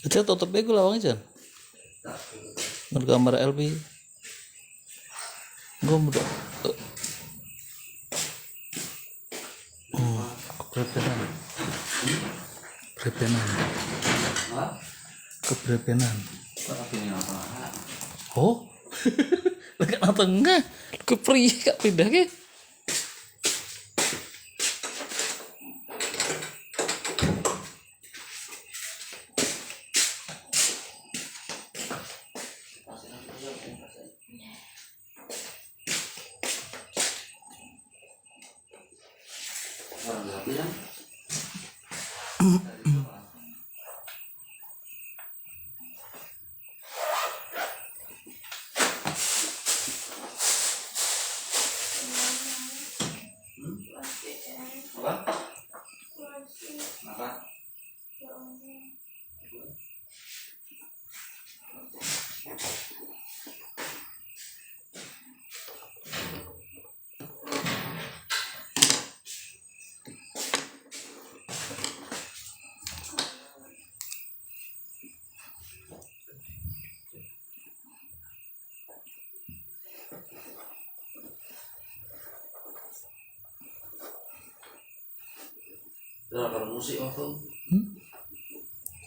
Aja tutup bego lawang aja. Gambar LB. Gue udah keberepenan. Keberepenan. Oh, lagi nonton enggak? Ke pria kak pindah ke? Kalau musik apa?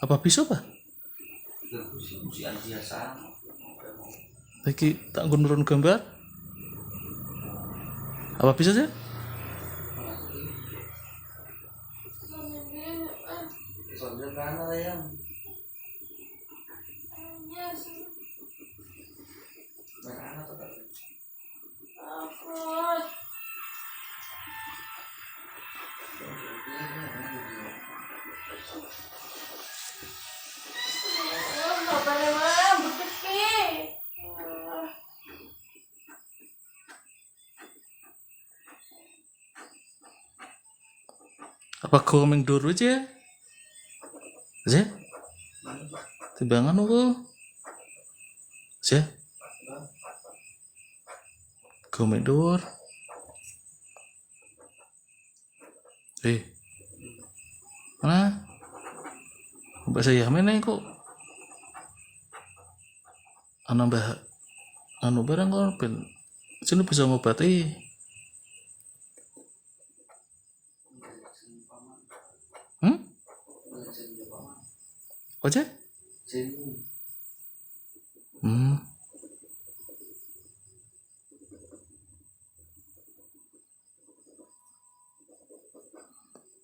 Apa bisa pak? Musikan biasa. Lagi tak nurun gambar. Apa bisa sih? Soalnya karena yang merah atau tak? Apa komeng dulu aja? Aja? Timbangan aku. Aja? Komeng dulu. Mana? Mbak saya mana kok? Anu barang kok ben sini bisa ngobati. Aja?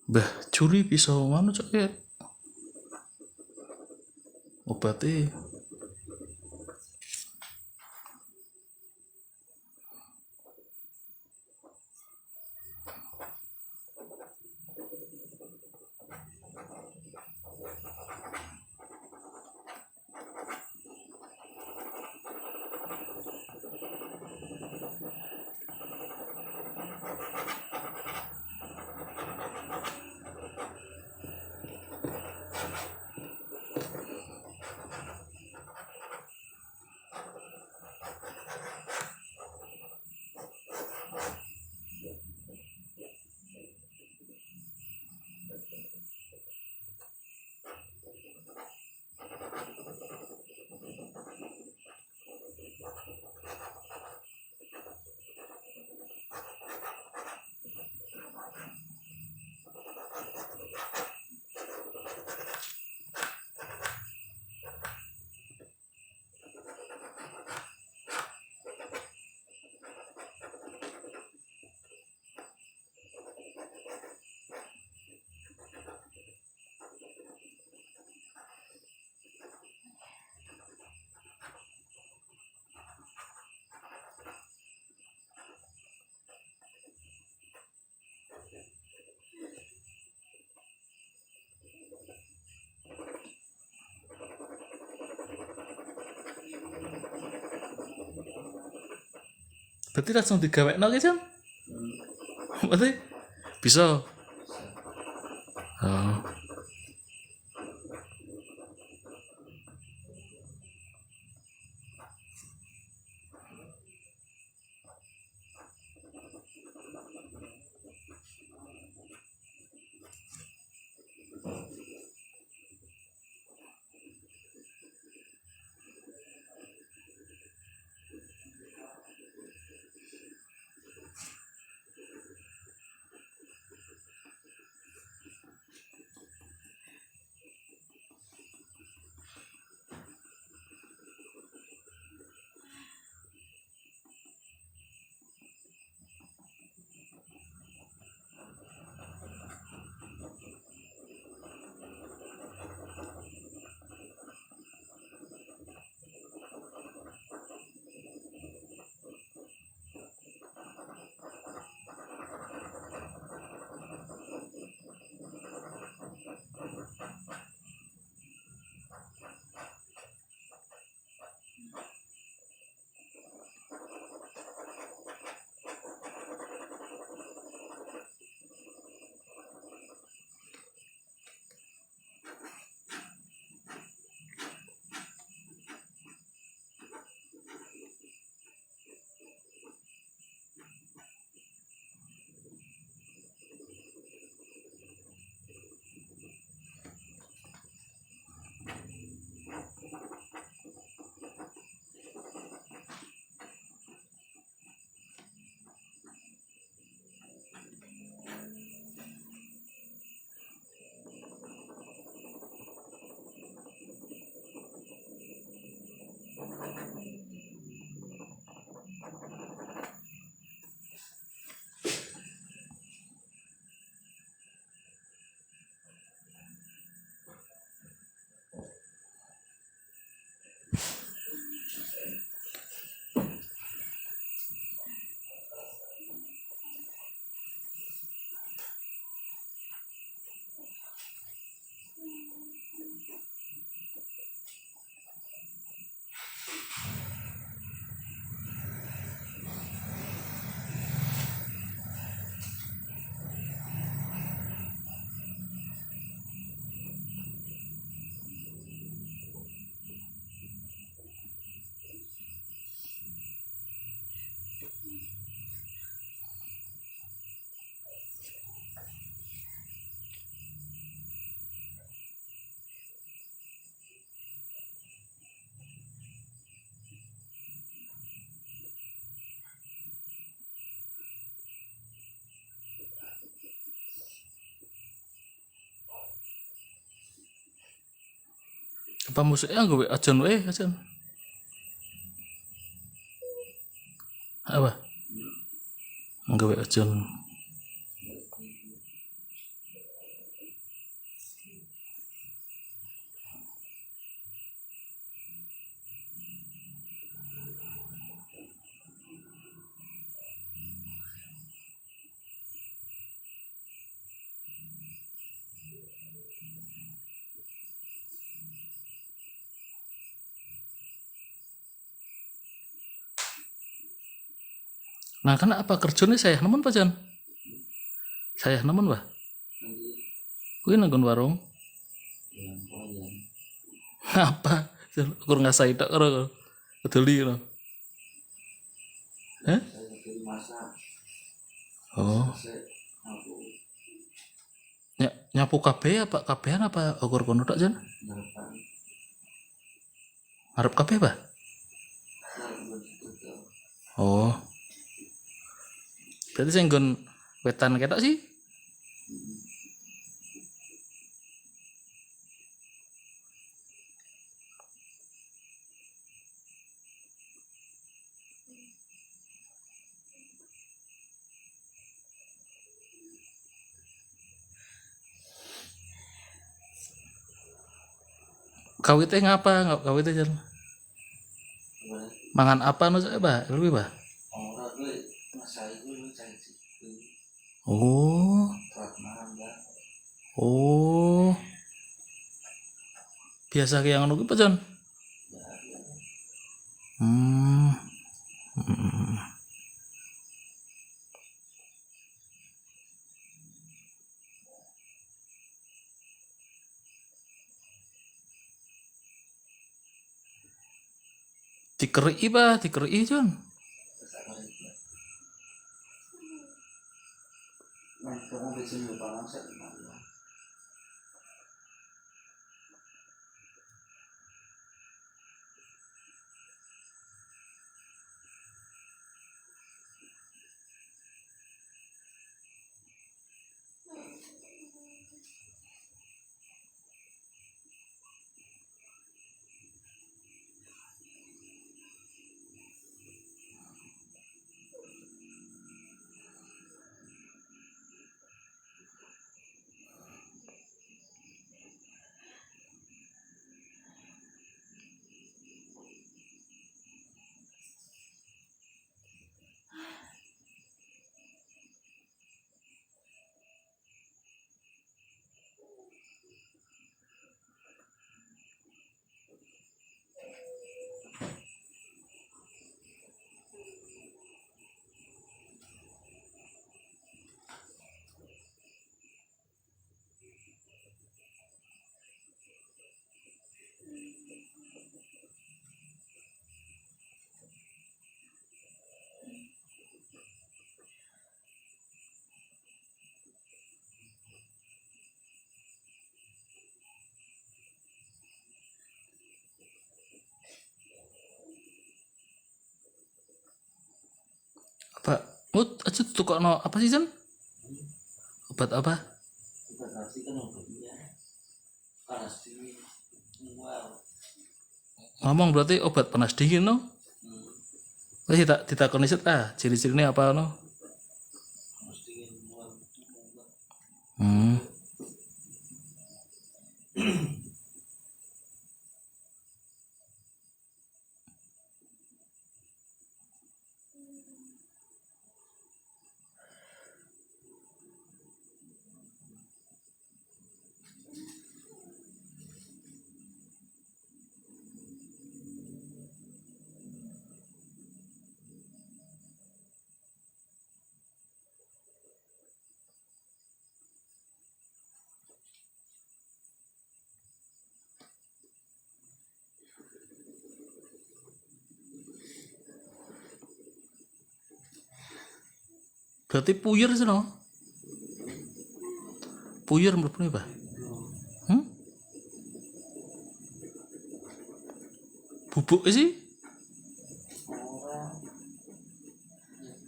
Bah, curi pisau mana cok ya? Obati. Berarti langsung digawek no kan? Berarti bisa. Oh. Apa musiknya gue ajan wae ajan. Apa? Gue ajan. Nah kan apa kerjanya saya nemen Pak Jan? Saya nemen Pak. Kuwi nanggon warung. yang pelayan Apa? Kur ngasai tok karo kedeli ngono. Hah? saya dari masak Oh, saya aku nyapu kabeh apa kabehan apa ukur kono tok Jan? ngerepan Arep kabeh Pak? begitu tuh Oh. Berarti sing nggon wetan ketok sih? Kawite ngapa? Kawite Jan. boleh Mangan apa nu saya Pak? Lebih Pak? orang gue masa itu lu cari situ Oh. telat malam dah Oh. Biasa kayak ngono kuwi Pak Jan. ya ya Hmm. Hmm. Dikeriki Pak, dikeriki Jan. besar itu nah kamu bisa lupa langsung malam Apa? Mut aja tukokno apa sih Jan? Obat apa? kita kasih kan obatnya panas dingin mual Ngomong berarti obat panas dingin no? Wis ditakoni set ciri-cirine apa no? panas dingin mual Hmm. Berarti puyer sih no? Puyer mlebu Pak. Hmm? Bubuk sih? orang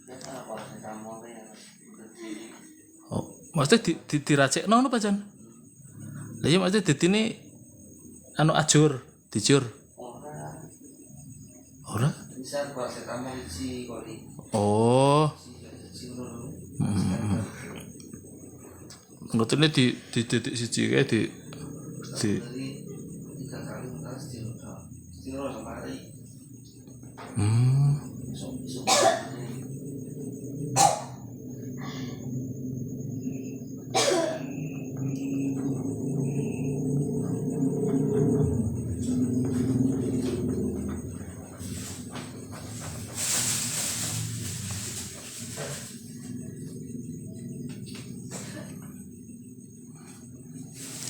biasa apa sih kamu ya kerja Oh, maksudnya diracekno no Pak Jan? Lah iya maksudnya dadi ini anu ajur. Dijur. Ora. Ora? Bisa bahasa kamu si koli. Oh. Si dulu. Ngerti di titik siji kae di Dari 3 kali mutar stilo. Stilo sama hari. So.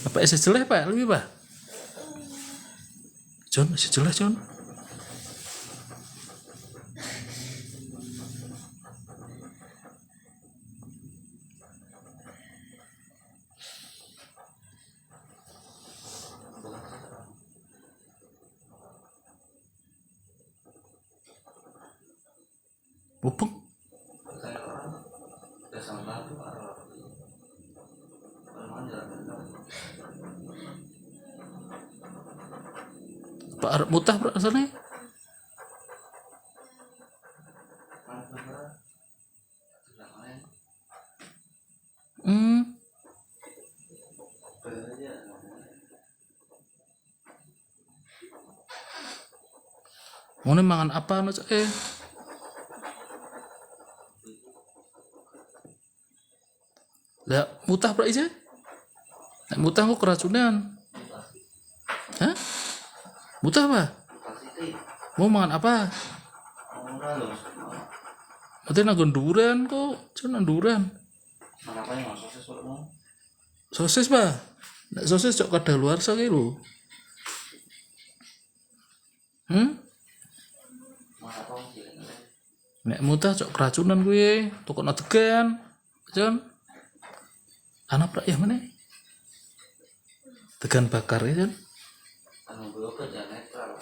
Apa isi jelek Pak? Lebih Pak? John, isi jelek John. Bubuk. Saya orang udah sama tuh arah. Orang jalan. Pak arep mutah rasane. Mau mangan apa no Lah mutah Pak ije? Nek mutah kok keracunan. Hah? Mutah apa? Mau mangan apa? Nanti nanggon duren kok, cuman duren. Kenapa yang sosis kalau mau? Sosis Pak. Nek sosis cok kadaluarsa ki lho. Nek mutah cok keracunan kuwi, tokono degan. Jon. Anak prak ya mana? Degan bakar ya Jon. Anu belum kerja netral.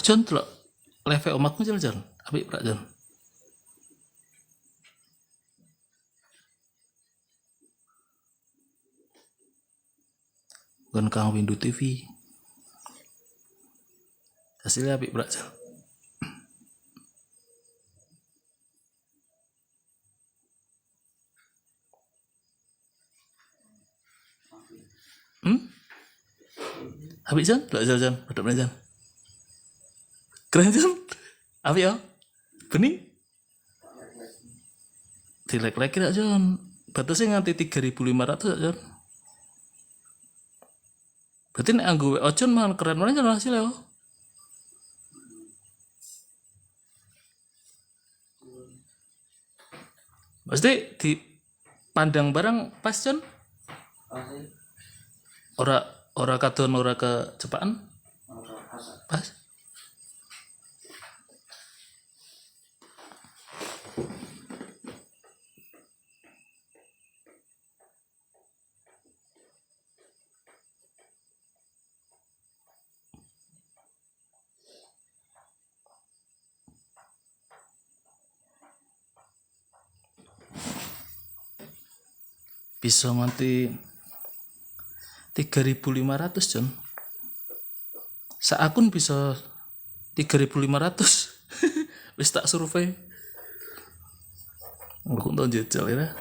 Jon delok leve omakmu Jon. Apik prak Jon. Bukan kang Windows TV. Hasilnya apik prak Jon. Apik Jon, delok Jon, padha Jon. Keren Jon. Apik ya? Bening. Dilek-lek kira Jon. Batasnya nganti 3.500 Jon. Berarti nek anggo WO Jon malah keren banget Jon hasilnya ya. Pasti dipandang barang pas Jon. Ora kadon ora kecepaan. Pas. bisa nganti 3.500 Jon. Saakun bisa 3.500. Wis tak survei. Aku tau jajal ya.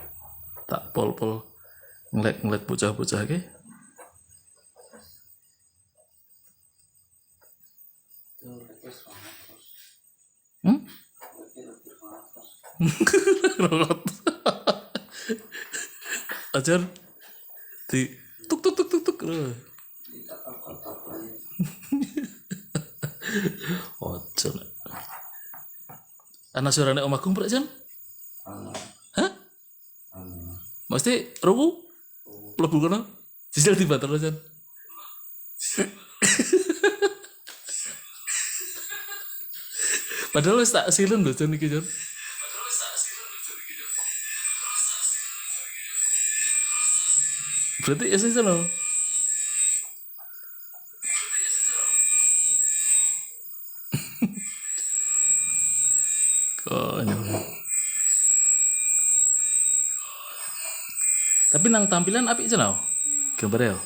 Tak pol-pol ngelek bocah-bocah ke. Ajar di tuk tuk tuk tuk tuk. Ojo. Ana suarane omahku mbrak Jan? Hah? Mesti rubu? Lebu kono? Jajal di banter Jan. Padahal wis tak silent lho Jan iki Jan. Berarti ya sih loh. Konyol. Tapi nang tampilan apik aja loh. Gambarnya.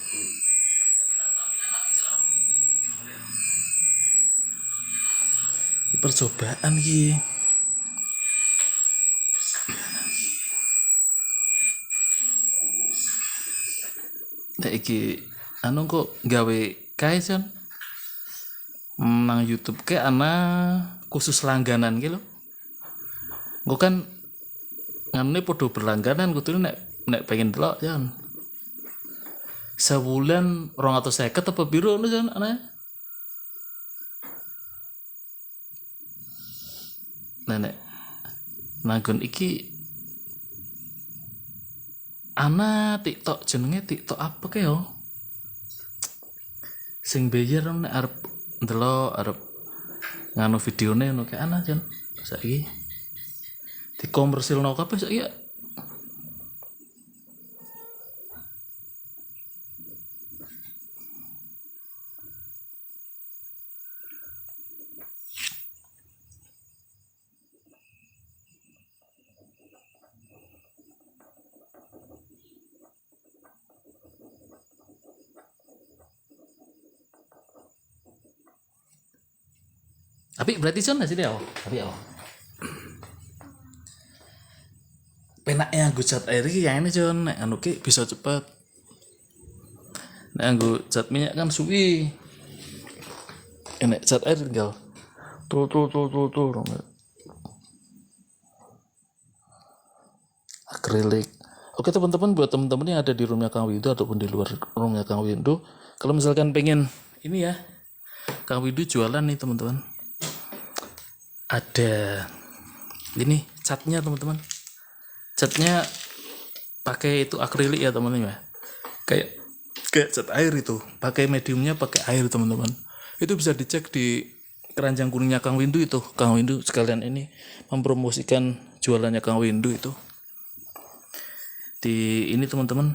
Percobaan iki. Nek iki anu kok gawe kae Jan. Nang YouTube ke ana khusus langganan gitu. Gue kan ngene podo berlangganan kudu nek pengen delok Jan. Sebulan 250 apa biru ngono Jan ana. Nenek nagon iki ana TikTok jenenge TikTok apa ke yo? Sing bayar nek arep ndelok arep nganu videone ngono ke ana Jan. Saiki dikomersilno kabeh saiki. Tapi berarti Jon hasilnya apa? Tapi apa? Penaknya gue cat air iki yang ini Jon, nek anu ki bisa cepet. Nek gue cat minyak kan suwi. Nek cat air tinggal tuh. Akrilik. Oke teman-teman, buat teman-teman yang ada di roomnya Kang Windu ataupun di luar roomnya Kang Windu, kalau misalkan pengen ini ya, Kang Windu jualan nih teman-teman. Ada ini catnya teman-teman. Catnya pakai itu akrilik ya teman-teman ya. Kayak cat air itu. Pakai mediumnya pakai air teman-teman. Itu bisa dicek di keranjang kuningnya Kang Windu itu. Kang Windu sekalian ini mempromosikan jualannya Kang Windu itu. Di ini teman-teman.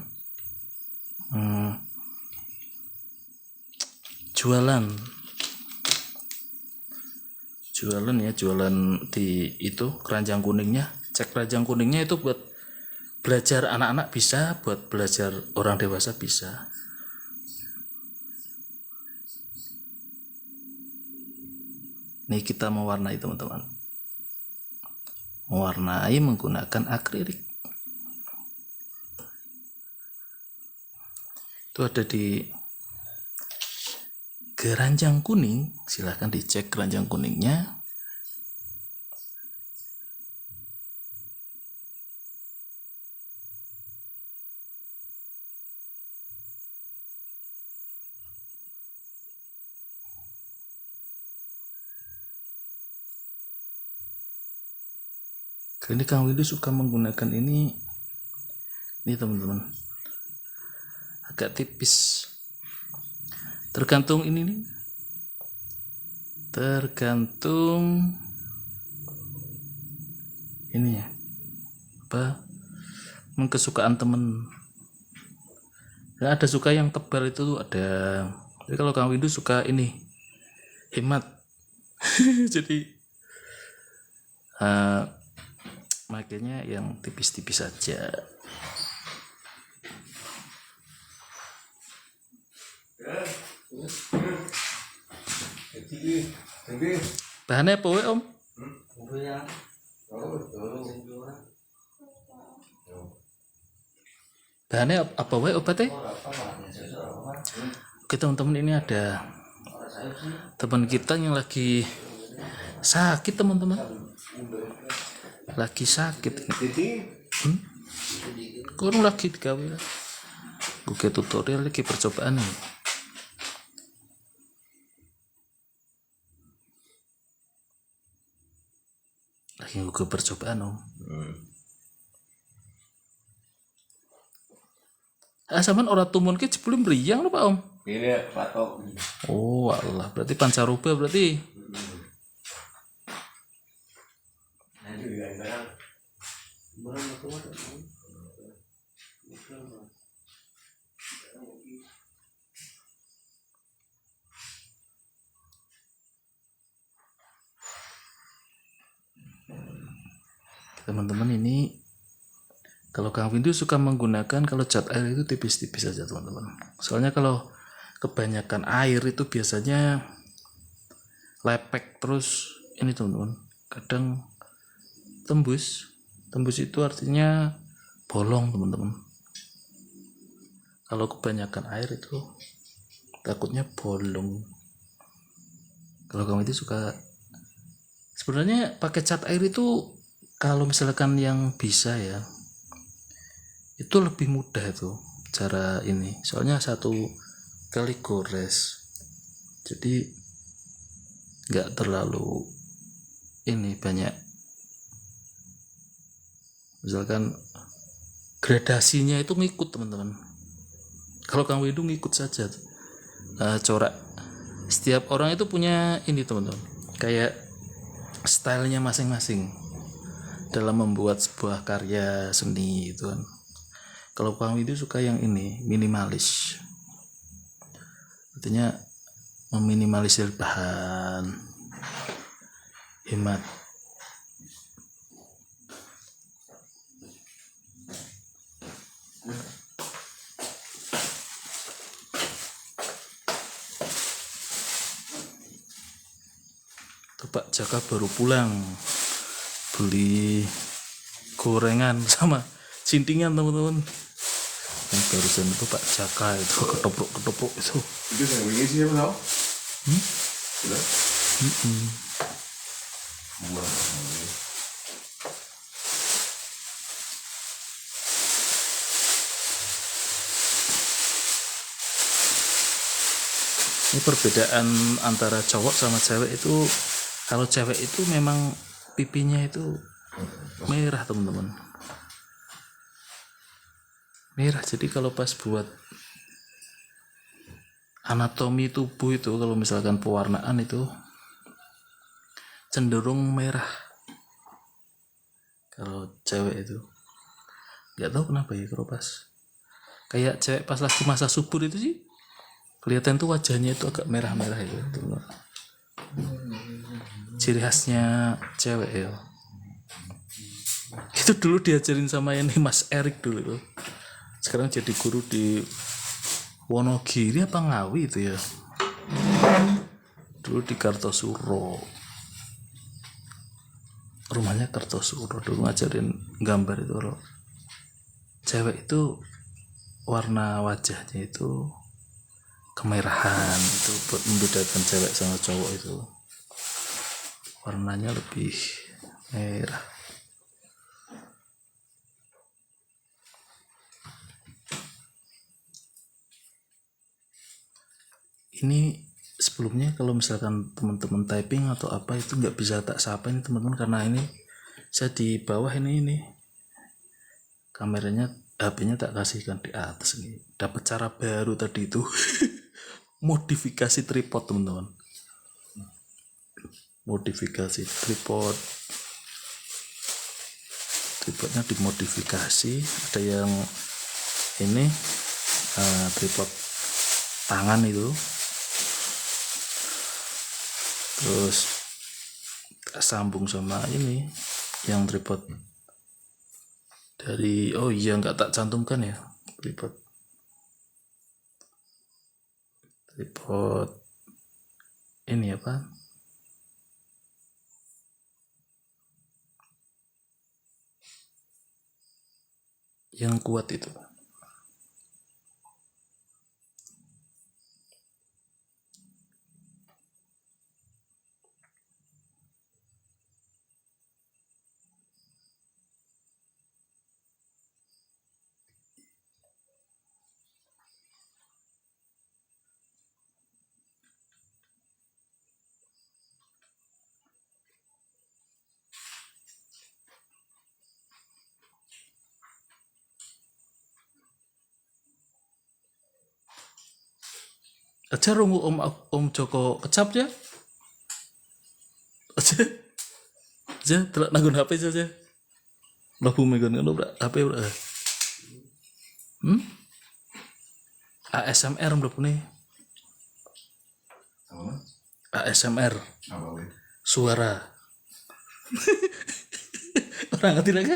Jualan ya, jualan di itu keranjang kuningnya. Cek keranjang kuningnya itu buat belajar anak-anak bisa, buat belajar orang dewasa bisa. Nih kita mewarnai teman-teman, mewarnai menggunakan akrilik. Itu ada di keranjang kuning, silahkan dicek keranjang kuningnya. Ini Kang Windu suka menggunakan ini teman-teman, agak tipis. Tergantung ini nih. Tergantung ini ya. Apa? Kesukaan temen. Ya, ada suka yang tebal itu ada. Jadi kalau Kang Windu suka ini hemat. Jadi makanya yang tipis-tipis saja. Bahannya apa wae, Om? Udah ya. Bahannya apa wae obatnya? Oke teman-teman, ini ada teman kita yang lagi sakit teman-teman, lagi sakit. Kurang lagi digawe. Oke, tutorial lagi percobaan nih. Lagi gue percobaan Om. Sampean ora tumun ke jebule mriyang lho Pak Om. Ini patok. Oh Allah, berarti pancaroba berarti. Nanti digantikan. Teman-teman, ini kalau Kang Windu suka menggunakan kalau cat air itu tipis-tipis saja teman-teman. Soalnya kalau kebanyakan air itu biasanya lepek terus ini teman-teman. Kadang tembus. Tembus itu artinya bolong teman-teman. Kalau kebanyakan air itu takutnya bolong. Kalau kamu itu suka sebenarnya pakai cat air itu kalau misalkan yang bisa ya itu lebih mudah itu cara ini, soalnya satu kali gores jadi nggak terlalu ini banyak, misalkan gradasinya itu ngikut teman-teman. Kalau Kang Windu ngikut saja corak. Setiap orang itu punya ini teman-teman, kayak stylenya masing-masing dalam membuat sebuah karya seni itu kan. Kalau Kang Windu suka yang ini minimalis, artinya meminimalisir bahan, hemat. Tuh Pak Jaka baru pulang beli gorengan sama cintingan teman-teman. Yang barusan itu Pak Jaka itu ketoprak itu. Itu yang begini sih apa tau? Sudah. Buah. Ini perbedaan antara cowok sama cewek itu, kalau cewek itu memang pipinya itu merah teman-teman, merah. Jadi kalau pas buat anatomi tubuh itu, kalau misalkan pewarnaan itu cenderung merah kalau cewek itu. Nggak tahu kenapa ya, kalau pas kayak cewek pas lagi masa subur itu sih kelihatan tuh wajahnya itu agak merah-merah itu teman-teman. Ciri khasnya cewek ya. Itu dulu diajarin sama ini Mas Erik dulu tuh. Sekarang jadi guru di Wonogiri apa Ngawi itu ya. Dulu di Kartosuro. Rumahnya Kartosuro, dulu ngajarin gambar itu. Loh. Cewek itu warna wajahnya itu kemerahan, itu buat membedakan cewek sama cowok itu. Warnanya lebih merah. Ini sebelumnya kalau misalkan teman-teman typing atau apa itu nggak bisa tak sapa ini teman-teman, karena ini saya di bawah ini kameranya, HP-nya tak kasihkan di atas ini. Dapat cara baru tadi itu. Modifikasi tripod teman-teman, modifikasi tripodnya dimodifikasi. Ada yang ini tripod tangan itu, terus sambung sama ini yang tripod dari, oh iya nggak tak cantumkan ya tripod tripod ini apa, yang kuat itu. Aja rungu Om Joko kecap ya. Aja telak nanggun HP saja. Mlebu megon ngono brak HP brak. ASMR mlebune. Apa? ASMR Apa weh? suara. Orang ngerti lagi.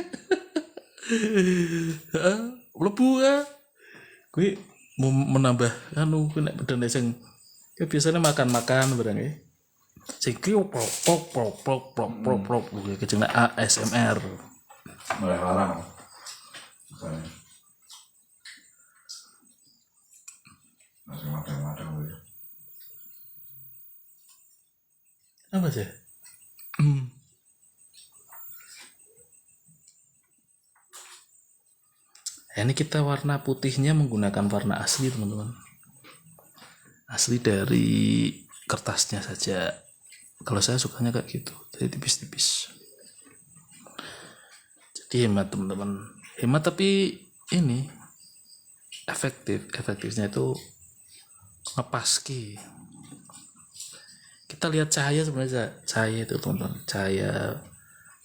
Mlebu ah. Kuwi mau menambah anu kuwi nek bedane sing biasanya makan-makan barang ya. Sing ki prok kejeng ASMR. Mulai larang. Misalnya. Masih madang-madang weh. Apa sih? Ini kita warna putihnya menggunakan warna asli teman-teman, asli dari kertasnya saja. Kalau saya sukanya kayak gitu, jadi tipis-tipis. Jadi hemat teman-teman, hemat tapi ini efektifnya itu ngepaski. Kita lihat cahaya sebenarnya, cahaya itu teman-teman, cahaya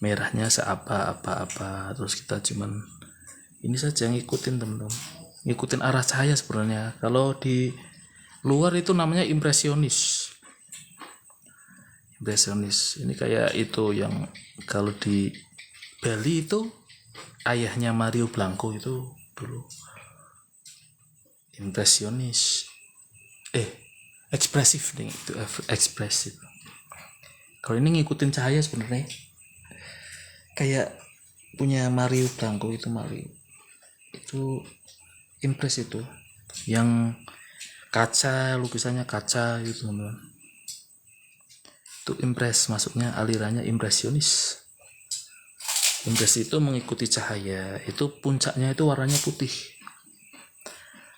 merahnya seapa-apa, terus kita cuman ini saja ngikutin teman-teman, ngikutin arah cahaya sebenarnya. Kalau di luar itu namanya impresionis. Ini kayak itu yang kalau di Bali itu ayahnya Mario Blanco itu dulu impresionis. Ekspresif nih, itu ekspresif. Kalau ini ngikutin cahaya sebenarnya kayak punya Mario Blanco itu, itu impres itu yang kaca, lukisannya kaca gitu teman-teman, itu impres, masuknya alirannya impresionis. Impres itu mengikuti cahaya, itu puncaknya itu warnanya putih.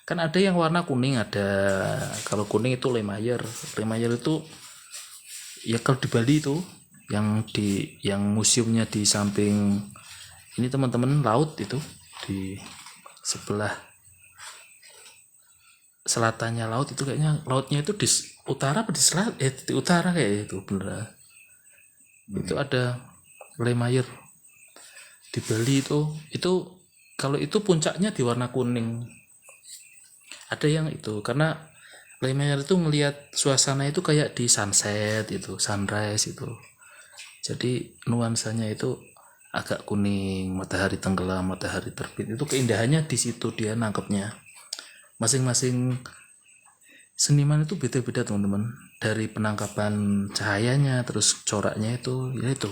Kan ada yang warna kuning, ada kalau kuning itu Lemayer itu ya kalau di Bali itu yang museumnya di samping ini teman-teman, laut itu di sebelah selatannya laut itu, kayaknya lautnya itu di utara apa di di utara kayak itu bener. Itu ada Lemayer di Bali itu kalau itu puncaknya di warna kuning. Ada yang itu karena Lemayer itu ngelihat suasana itu kayak di sunset itu, sunrise itu. Jadi nuansanya itu agak kuning, matahari tenggelam, matahari terbit, itu keindahannya di situ dia nangkepnya. Masing-masing seniman itu beda-beda teman-teman, dari penangkapan cahayanya, terus coraknya itu, ya itu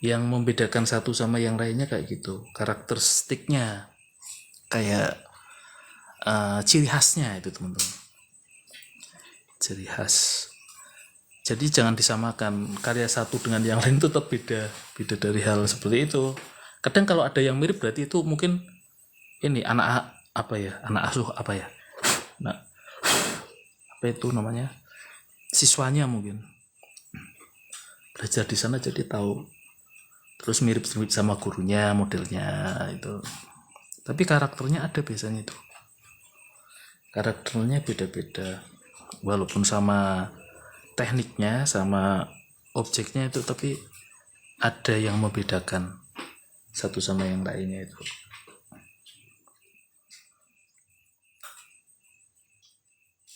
yang membedakan satu sama yang lainnya kayak gitu, karakteristiknya kayak ciri khasnya itu teman-teman, ciri khas. Jadi jangan disamakan karya satu dengan yang lain, itu tetap beda dari hal seperti itu. Kadang kalau ada yang mirip berarti itu mungkin ini anak asuh nah, apa itu namanya, siswanya mungkin belajar di sana jadi tahu, terus mirip sama gurunya, modelnya itu. Tapi karakternya ada biasanya itu, karakternya beda-beda walaupun sama tekniknya sama objeknya itu, tapi ada yang membedakan satu sama yang lainnya itu.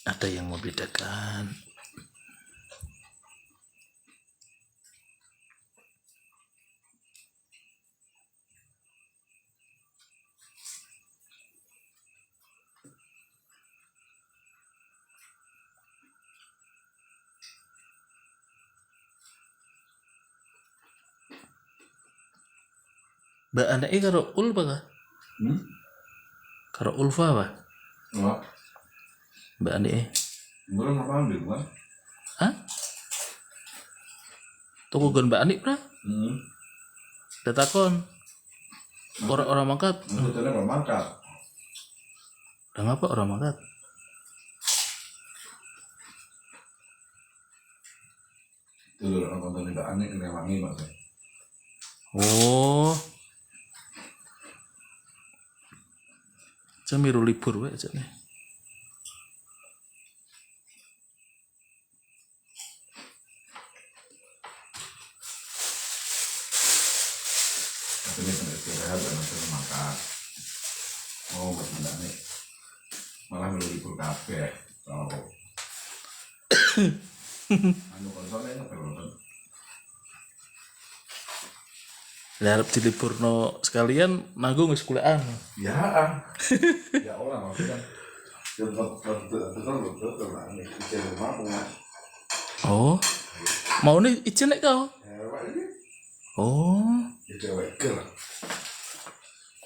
Ada yang membedakan. Mbak anake karo Ulfa kah? Karo Ulfa apa? Wah, Mbak anake. belum apa ambil kan? Hah? Tunggu gon Mbak Anik pra? Udah takon. Orang mangkat. Maksudnya nggak mangkat. Udah ngapa orang mangkat? Itu loh nonton Mbak Ani kena wangi maksudnya. Oh. Miru libur wae aja nih. Tapi ini kena istirahat dan kena makan. Oh, buat Mbak Ani. Malah belum libur kabeh. Oh. Anu konsolnya nggak perlu. Harap diliburno sekalian nanggung wis kuliahan. Ya, ya orang maksudnya. Betul Mbak Ani. Izin mampu mas. Oh. Mau nih izin nek kau. Cewek ini. Oh. Ya cewek ger.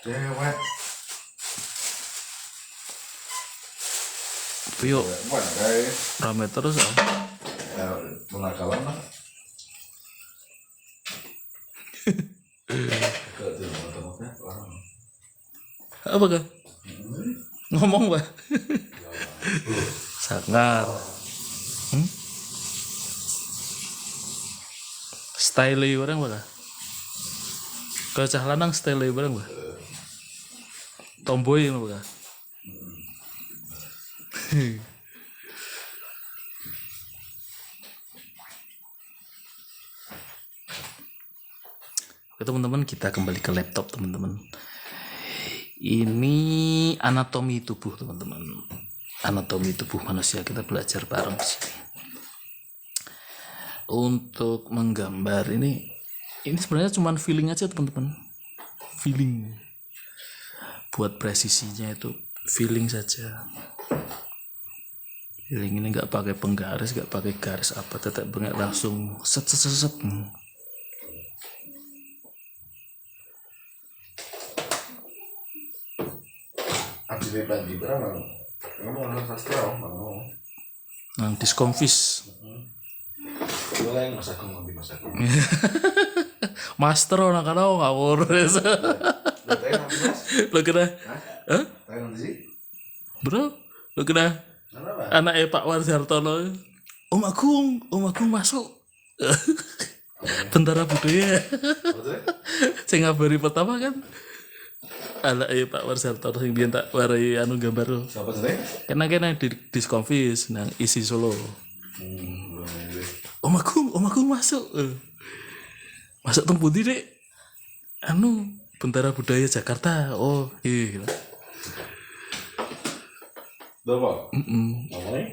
Cewek. Piyo Mana guys? rame terus ah. Ya, penakalan lah. Apa kah? Ngomong bah. Sangar. Style orang bah. Kalau cah lanang style orang bah. Tomboy yang bah. Oke teman-teman, kita kembali ke laptop teman-teman. Ini anatomi tubuh teman-teman. Anatomi tubuh manusia, kita belajar bareng di sini. Untuk menggambar ini sebenarnya cuma feeling aja teman-teman. Feeling. Buat presisinya itu feeling saja. Feeling ini nggak pakai penggaris, nggak pakai garis apa, tetap banget langsung set. Abis ini bagi berapa? Kamu orang sastra, mau? Nang diskonfis. Boleh masak ngambil masak. Master orang kalau ngawur. Berarti nanti mas? Lo kena, Hah? Tahu nanti sih? bro? Lo kena Kenapa? anaknya Pak Warjartono. Om Agung masuk. Tentara budaya. Betul? Saya ngabari pertama kan. Anaknya Pak Warjartono yang dia tak warai anu gambar lo. Siapa sih? Kena di diskonfis nang isi Solo. Belum ini. Om Agung masuk. Masuk temputi dek. Anu Tentara Budaya Jakarta. Oh, iya. Berapa? Namanya?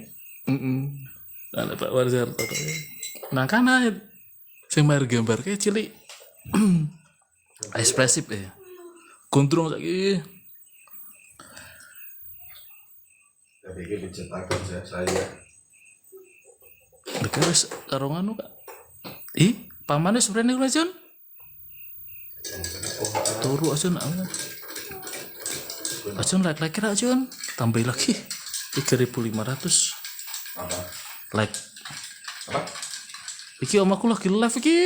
Anak Pak Warjartono. Nah kana sing main gambar kayak cilik. Ekspresif ya. Gondrong saiki. Tapi ini pencetakan saya. Mereka wis karo nganu Kak. Pamane sebenarnya kula Jon. Turu aja nak. Ajon like ra Jon. Tambah lagi 3.500 Apa? like. Apa? Iki om aku lagi live iki.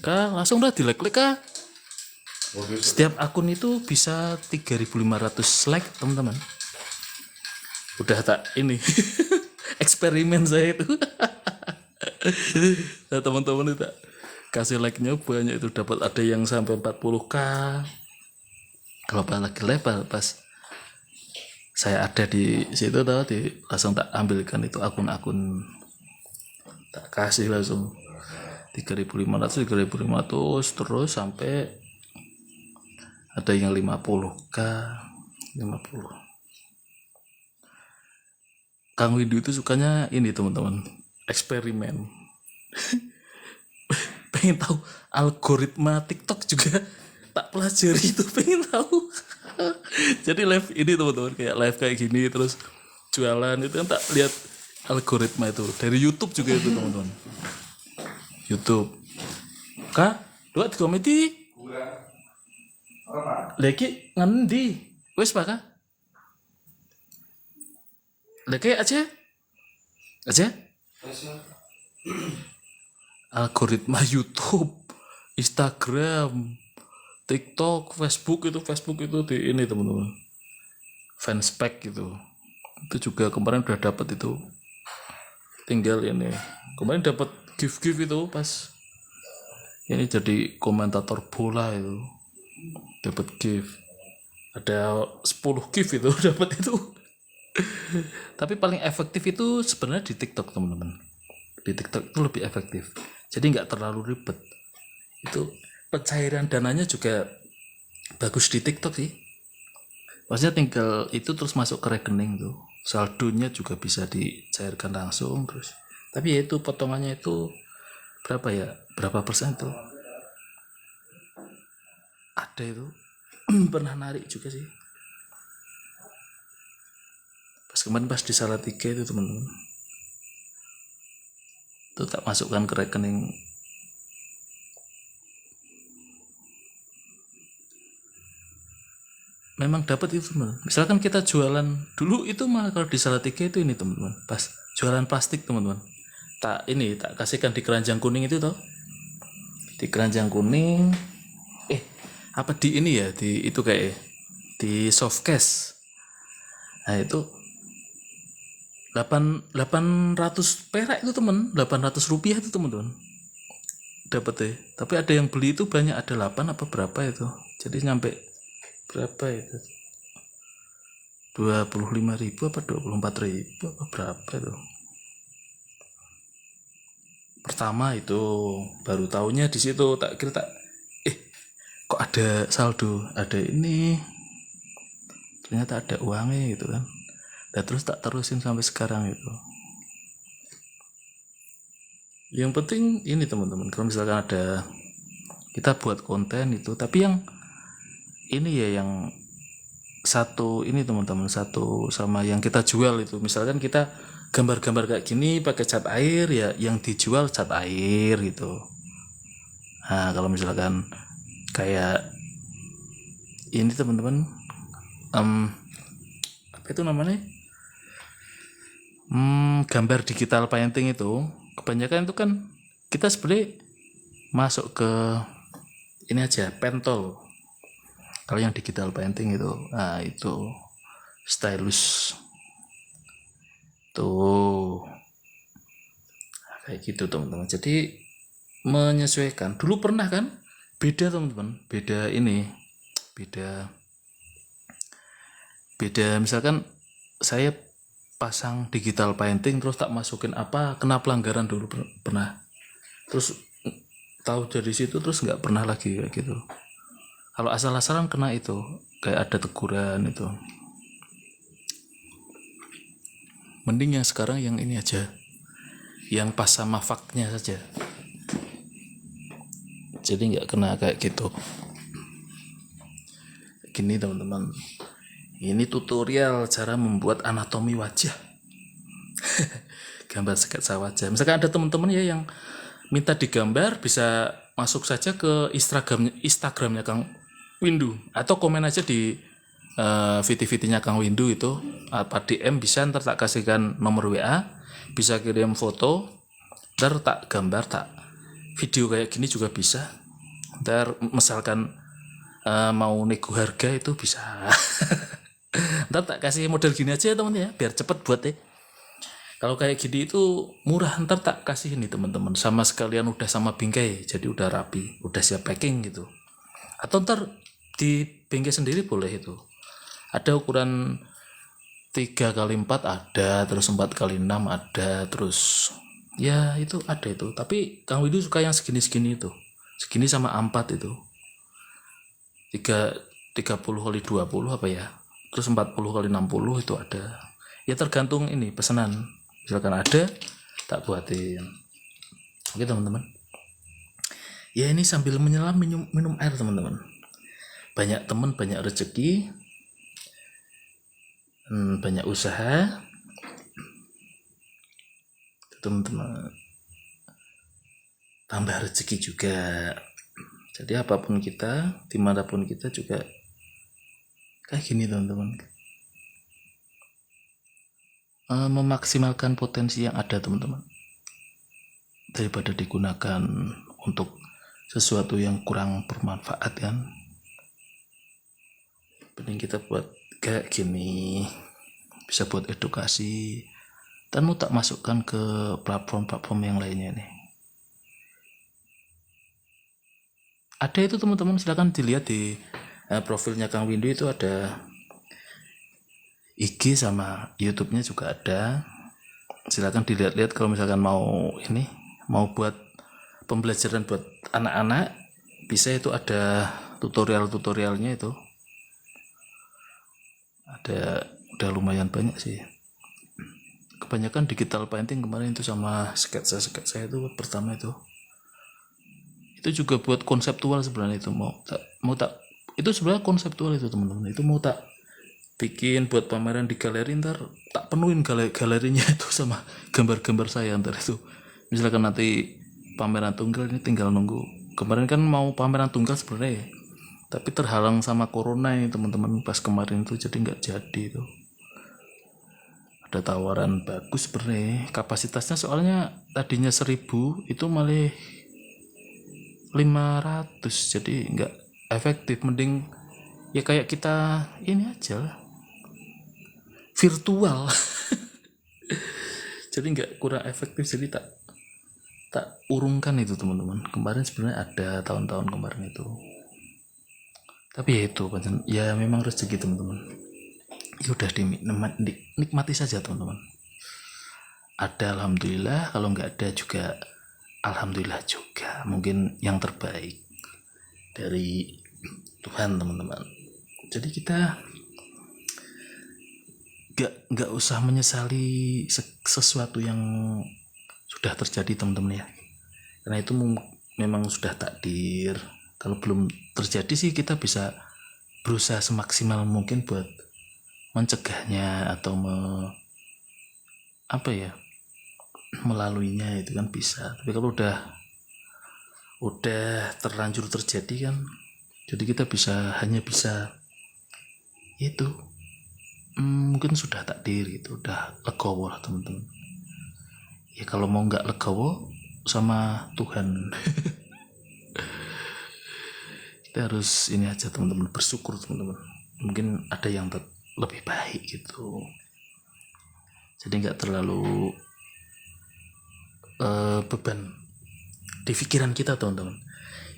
Kak, langsung dah di like Kak. Setiap akun itu bisa 3.500 like, teman-teman. Udah tak ini. Eksperimen saya itu. Nah, teman-teman itu kasih like-nya banyak itu, dapat ada yang sampai 40k. Kalau pas lagi live pas saya ada di situ langsung tak ambilkan itu akun-akun, tak kasih langsung 3.500 terus sampai ada yang 50k 50. Kang Windu itu sukanya ini teman-teman, eksperimen. Pengen tahu algoritma TikTok juga tak pelajari itu, pengen tahu. Jadi live ini teman-teman, kayak live kayak gini terus jualan itu kan tak lihat algoritma itu dari YouTube juga itu teman-teman. YouTube Kak, dua di komedi Lagi ngendi? Wes Pak? Lagi aja. Aja. Masa Algoritma YouTube, Instagram, TikTok, Facebook itu di ini teman-teman. Fanspage gitu. Itu juga kemarin udah dapat itu. Tinggal ini. Kemarin dapat gift itu pas ini jadi komentator bola itu. Dapat gift. Ada 10 gift itu dapat itu. Tapi paling efektif itu sebenarnya di TikTok teman-teman. Di TikTok itu lebih efektif. Jadi nggak terlalu ribet. Itu pencairan dananya juga bagus di TikTok sih. Maksudnya tinggal itu terus masuk ke rekening tuh. Saldonya juga bisa dicairkan langsung terus. Tapi ya itu potongannya itu berapa ya? Berapa persen tuh? Ada itu. Pernah narik juga sih. Kemarin pas di Salatiga itu teman-teman itu tak masukkan ke rekening memang dapat itu teman. Misalkan kita jualan dulu itu mah kalau di Salatiga itu ini teman-teman pas jualan plastik teman-teman tak kasihkan di keranjang kuning itu toh di keranjang kuning apa di ini ya di itu kayak di softcase. Nah itu 800 perak itu teman, 800 rupiah itu teman-teman dapat deh. Tapi ada yang beli itu banyak, ada 8 apa berapa itu, jadi nyampe berapa itu 25.000 apa 24.000 apa berapa itu pertama itu. Baru tahunya di situ, tak kira kok ada saldo, ada ini ternyata ada uangnya gitu kan. Dan terus tak terusin sampai sekarang itu. Yang penting ini teman-teman, kalau misalkan ada kita buat konten itu, tapi yang ini ya yang satu ini teman-teman, satu sama yang kita jual itu, misalkan kita gambar-gambar kayak gini pakai cat air ya, yang dijual cat air gitu. Nah kalau misalkan kayak ini teman-teman apa itu namanya gambar digital painting itu kebanyakan itu kan kita sebenarnya masuk ke ini aja pentol. Kalau yang digital painting itu nah itu stylus tuh kayak gitu teman-teman. Jadi menyesuaikan. Dulu pernah kan beda teman-teman, beda misalkan saya pasang digital painting terus tak masukin apa, kena pelanggaran dulu pernah, terus tahu dari situ terus nggak pernah lagi kayak gitu. Kalau asal-asalan kena itu kayak ada teguran itu. Mending yang sekarang yang ini aja, yang pas sama faknya saja, jadi nggak kena kayak gitu. Gini teman-teman, ini tutorial cara membuat anatomi wajah. Gambar sketsa wajah. Misalkan ada teman-teman ya yang minta digambar, bisa masuk saja ke Instagramnya Kang Windu, atau komen aja di VT-VT-nya Kang Windu itu, apa DM bisa, ntar tak kasihkan nomor WA, bisa kirim foto, ntar tak gambar, tak video kayak gini juga bisa. Ntar misalkan mau nego harga itu bisa. Ntar tak kasih model gini aja ya teman ya, biar cepet buat deh. Kalau kayak gini itu murah, ntar tak kasih ini teman-teman, sama sekalian udah sama bingkai, jadi udah rapi, udah siap packing gitu. Atau ntar di bingkai sendiri boleh itu. Ada ukuran 3x4 ada, terus 4x6 ada, terus ya itu ada itu. Tapi Kang Widu suka yang segini-segini itu, segini sama A4 itu, 30x20 apa ya, terus 40x60 itu ada. Ya tergantung ini pesanan, misalkan ada tak buatin. Oke teman-teman, ya ini sambil menyelam minum air teman-teman. Banyak teman, banyak rezeki, banyak usaha teman-teman, tambah rezeki juga. Jadi apapun kita, dimanapun kita juga Kayak gini teman-teman. Memaksimalkan potensi yang ada teman-teman, daripada digunakan untuk sesuatu yang kurang bermanfaat kan. Mending kita buat kayak gini, bisa buat edukasi, dan mau tak masukkan ke platform-platform yang lainnya nih. Ada itu teman-teman, silakan dilihat di profilnya Kang Windu, itu ada IG sama YouTube-nya juga ada. Silakan dilihat-lihat kalau misalkan mau buat pembelajaran buat anak-anak, bisa, itu ada tutorial-tutorialnya itu. Udah lumayan banyak sih. Kebanyakan digital painting kemarin itu sama sketsa itu pertama itu juga buat konseptual sebenarnya. Itu mau tak itu sebenarnya konseptual itu teman-teman. Itu mau tak bikin buat pameran di galeri, ntar tak penuhin galerinya itu sama gambar-gambar saya. Ntar itu misalkan nanti pameran tunggal, ini tinggal nunggu. Kemarin kan mau pameran tunggal sebenarnya, tapi terhalang sama corona ini teman-teman pas kemarin itu, jadi nggak jadi itu. Ada tawaran bagus sebenarnya kapasitasnya, soalnya tadinya 1000 itu malah 500, jadi nggak efektif. Mending ya kayak kita ini aja lah, virtual. Jadi nggak kurang efektif, jadi tak urungkan itu teman-teman. Kemarin sebenarnya ada tahun-tahun kemarin itu, tapi ya itu ya memang rezeki teman-teman. Ya udah dinikmati saja teman-teman. Ada alhamdulillah, kalau nggak ada juga alhamdulillah juga. Mungkin yang terbaik dari Tuhan teman-teman. Jadi kita nggak usah menyesali sesuatu yang sudah terjadi teman-teman ya, karena itu memang sudah takdir. Kalau belum terjadi sih kita bisa berusaha semaksimal mungkin buat mencegahnya atau melaluinya, itu kan bisa. Tapi kalau udah terlanjur terjadi kan, jadi kita hanya bisa itu, mungkin sudah takdir gitu, udah legowo lah teman-teman. Ya kalau mau nggak legowo sama Tuhan, kita harus ini aja teman-teman, bersyukur teman-teman. Mungkin ada yang lebih baik gitu, jadi nggak terlalu beban di pikiran kita teman-teman.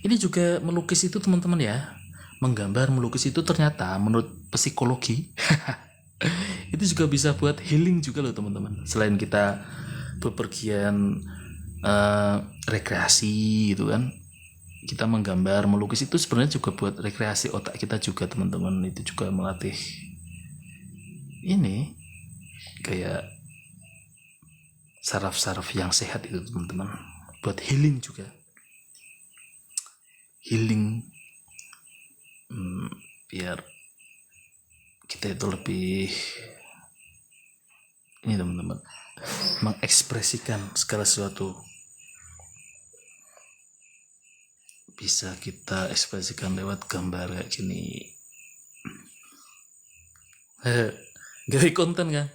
Ini juga melukis itu teman-teman ya, menggambar, melukis itu ternyata menurut psikologi itu juga bisa buat healing juga loh teman-teman. Selain kita bepergian rekreasi gitu kan, kita menggambar, melukis itu sebenarnya juga buat rekreasi otak kita juga teman-teman. Itu juga melatih ini kayak saraf-saraf yang sehat itu teman-teman, buat healing juga. Healing biar kita itu lebih ini teman-teman, mengekspresikan segala sesuatu bisa kita ekspresikan lewat gambar kayak gini. Gawe konten kan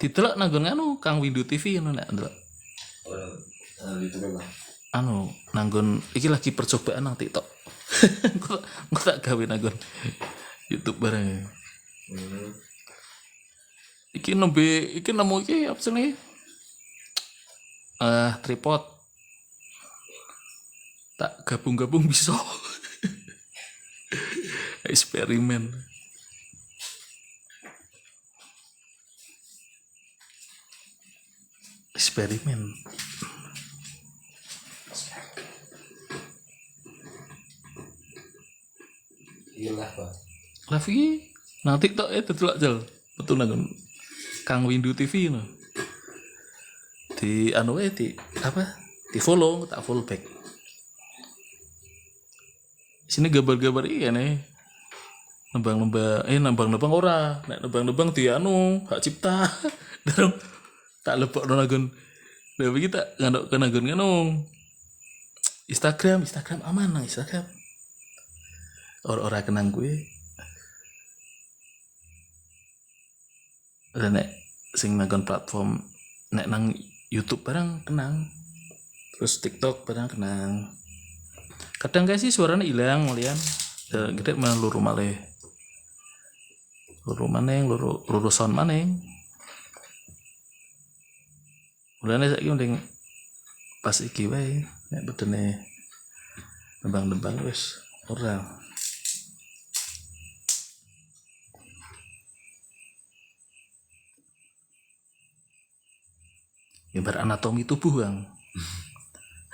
ditelok nanggon Kang Windu TV nek ndelok nanggon iki lagi percobaan nang TikTok. Kok tak gawe nanggon YouTube bareng. Iki nemu apa sih tripod tak gabung bisa. Eksperimen. Gila Pak. Lavi nang TikTok itu delok jel betul nang Kang Windu TV no. Di di follow, tak follow back. Sini gambar-gambar iya nih. Nembang ora, nek nembang di hak cipta. Darung tak lebokno nanggon. Lah kita ngandok ke nanggon Instagram aman nang Instagram. Ora kenang gue. Dan nek sing nanggon platform nek nang YouTube barang kenang. Terus TikTok barang kenang. Kadang kayak sih suaranya hilang malian. Gede malah luru malih. Luru maneng, luru sound maneng. Mulane saiki mending pas iki wae nek bedene nembang-nembang wis ora. Gambar anatomi tubuh Bang.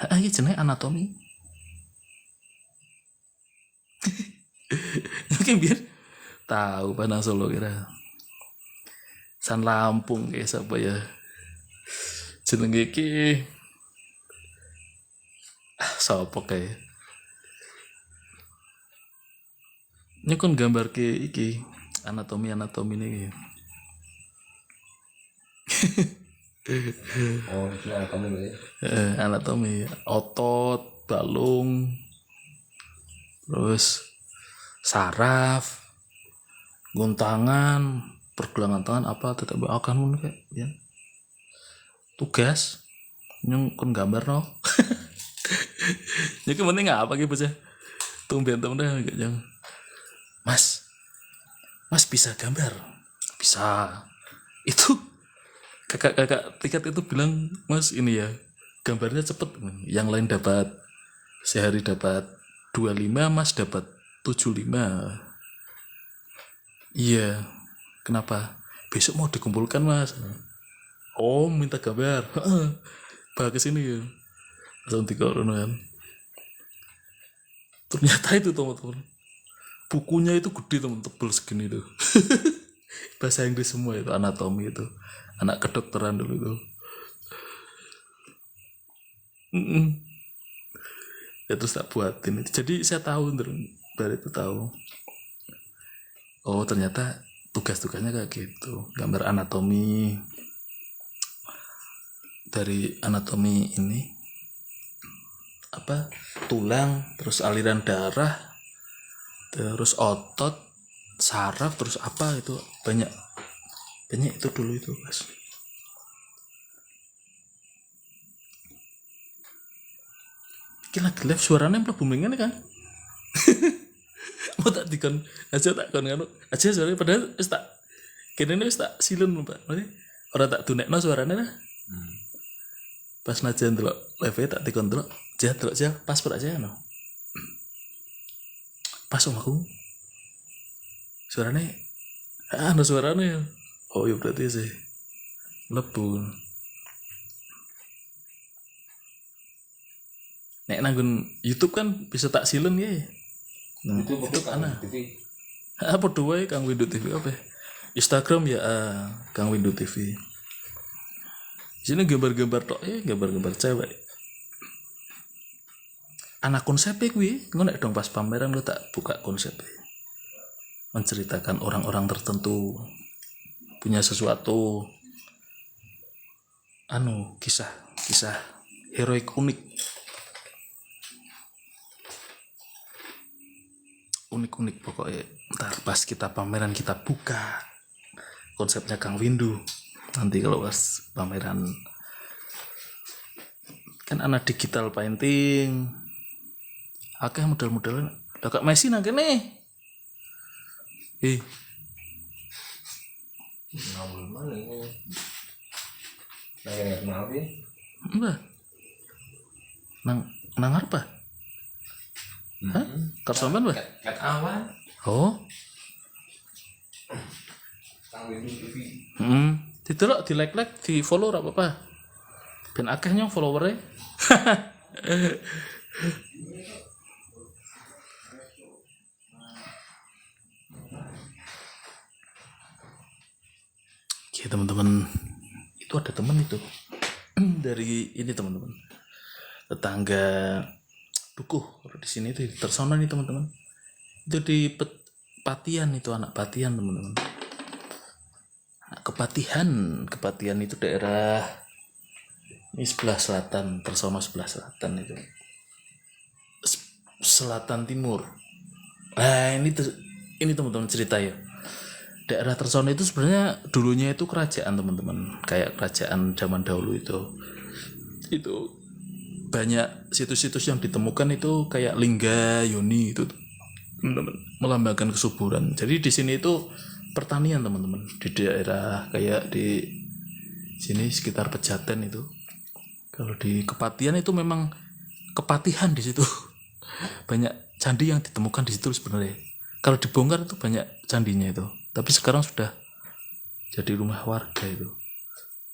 Iki jenenge anatomi. Oke biar tahu Panang Solo kira. San Lampung kayak siapa ya? Jenenge iki sapa kae? Ini kan gambar ke iki anatomi ini. Oh, itu kamu ya. Anatomi otot, balung, terus saraf, guntangan, pergelangan tangan apa tetap akan kayak ya. Tugas yang kon gambar no. Jadi penting apa gitu bocah? Tumben temen dah enggak jangan. Mas bisa gambar? Bisa. Itu kakak tiket itu bilang, Mas ini ya gambarnya cepet. Yang lain dapat sehari dapat 25, Mas dapat 75. Iya. Kenapa? Besok mau dikumpulkan Mas. Oh minta gambar. Bah kesini ya. Langsung dikoron kan. Ternyata itu teman-teman. Bukunya itu gede teman, tebel segini tuh. Bahasa Inggris semua itu, anatomi itu. Anak kedokteran dulu itu. Ya terus tak buatin itu. Jadi saya tahu dari itu tahu. Oh ternyata tugas-tugasnya kayak gitu. Gambar anatomi. Dari anatomi ini apa? Tulang, terus aliran darah, terus otot, saraf, terus apa itu banyak itu dulu itu Mas. Iki lagi live suaranya mlebu mendingan kan. Mau tak dikon aja tak kon ngono aja suaranya padahal wis tak kene wis tak silun Pak. Ora tak dunekno suaranya lah. Pas najan delok live tak dikon delok jah pas aja no. Pas omahku suaranya ada suaranya. Oh iya berarti sih lebu. Nek nanggun YouTube kan bisa tak silun ya. Itu ana. TV. Apa dua Kang Windu TV apa? Instagram ya Kang Windu TV. Sini gambar-gambar tok gambar-gambar cewek. Anak konsepnya kuwi ngonek dong pas pameran lo tak buka konsepnya. Menceritakan orang-orang tertentu punya sesuatu kisah heroik unik pokoknya. Ntar pas kita pameran kita buka konsepnya Kang Windu. Nanti kalau pas pameran kan anak digital painting akeh model-modelan Kak Messi nang kene. Ngawul mana ini? Kayak kenal sih. Mbak. Nang apa? Hah? Karsoman Mbak? Kat awan. Oh. Kang Windu TV. Didelok, di like, di follow ora apa-apa. Ben akeh nyong follower-e. Oke teman-teman, itu ada teman itu dari ini teman-teman, tetangga Dukuh. Kalau di sini itu Tersona nih teman-teman. Itu di Patian itu anak Patian teman-teman. Anak Kepatihan itu daerah ini sebelah selatan, Tersona sebelah selatan itu. Selatan timur. Nah ini teman-teman cerita ya. daerah Tersono itu sebenarnya dulunya itu kerajaan teman-teman, kayak kerajaan zaman dahulu itu banyak situs-situs yang ditemukan itu kayak lingga yoni itu teman-teman, melambangkan kesuburan. Jadi di sini itu pertanian teman-teman, di daerah kayak di sini sekitar Pejaten itu. Kalau di Kepatihan itu memang kepatihan di situ. Banyak candi yang ditemukan di situ sebenarnya. Kalau dibongkar itu banyak candinya itu. Tapi sekarang sudah jadi rumah warga itu.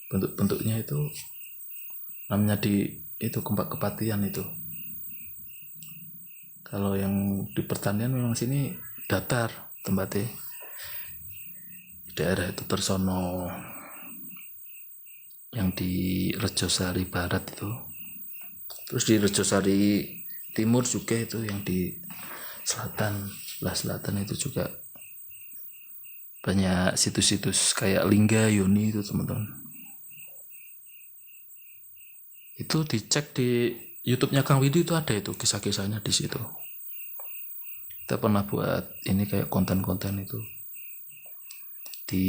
Bentuk-bentuknya itu namanya di itu Kepatihan itu. Kalau yang di pertanian memang sini datar tempatnya. Daerah itu Tersono yang di Rejosari Barat itu. Terus di Rejosari Timur juga itu yang di selatan. Lah selatan itu juga banyak situs-situs kayak lingga yoni itu teman-teman. Itu dicek di YouTube-nya Kang Widi itu ada itu kisah-kisahnya di situ. Kita pernah buat ini kayak konten-konten itu di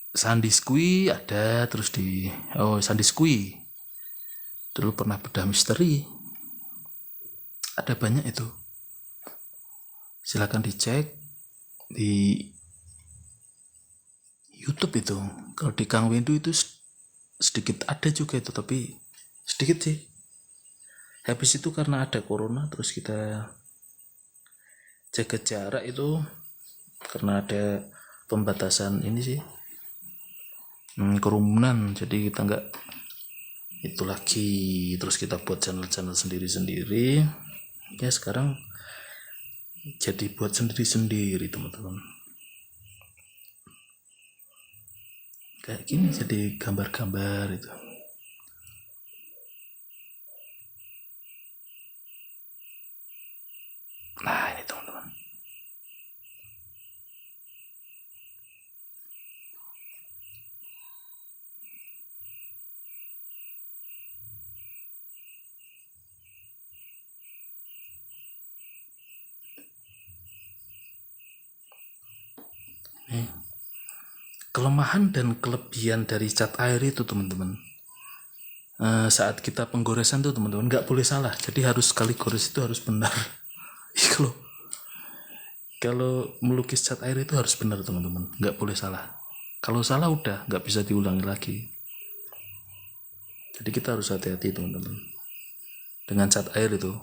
Sandiskui ada, terus di Sandiskui dulu pernah bedah misteri, ada banyak itu, silakan dicek di YouTube itu. Kalau di Kang Windu itu sedikit ada juga itu, tapi sedikit sih. Habis itu karena ada corona terus kita jaga jarak itu karena ada pembatasan ini sih, kerumunan, jadi kita nggak itu lagi. Terus kita buat channel-channel sendiri-sendiri ya, sekarang jadi buat sendiri-sendiri teman-teman, kayak gini, jadi gambar-gambar itu. Nah ini teman-teman, kelemahan dan kelebihan dari cat air itu teman-teman. Saat kita penggoresan tuh teman-teman nggak boleh salah, jadi harus sekali gores itu harus benar. Kalau melukis cat air itu harus benar teman-teman, nggak boleh salah. Kalau salah udah nggak bisa diulangi lagi. Jadi kita harus hati-hati teman-teman dengan cat air itu.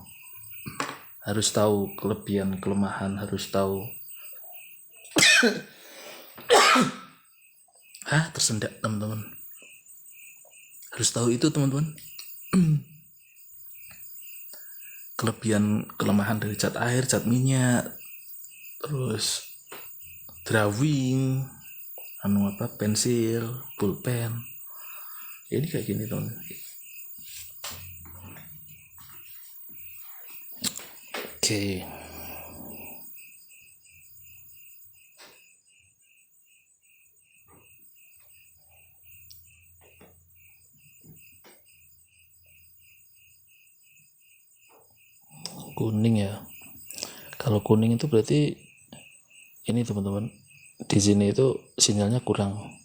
Harus tahu kelebihan kelemahan, harus tahu tersendak teman-teman, harus tahu itu teman-teman. Kelebihan kelemahan dari cat air, cat minyak, terus drawing, pensil, pulpen. Ini kayak gini teman. Oke. Kuning ya. Kalau kuning itu berarti ini teman-teman, di sini itu sinyalnya kurang.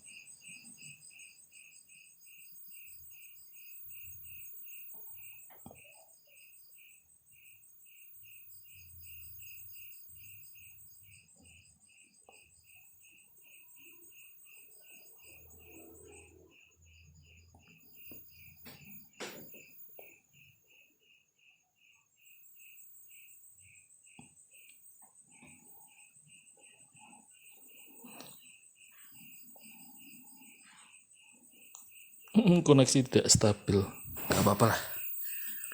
Koneksi tidak stabil, nggak apa-apa lah,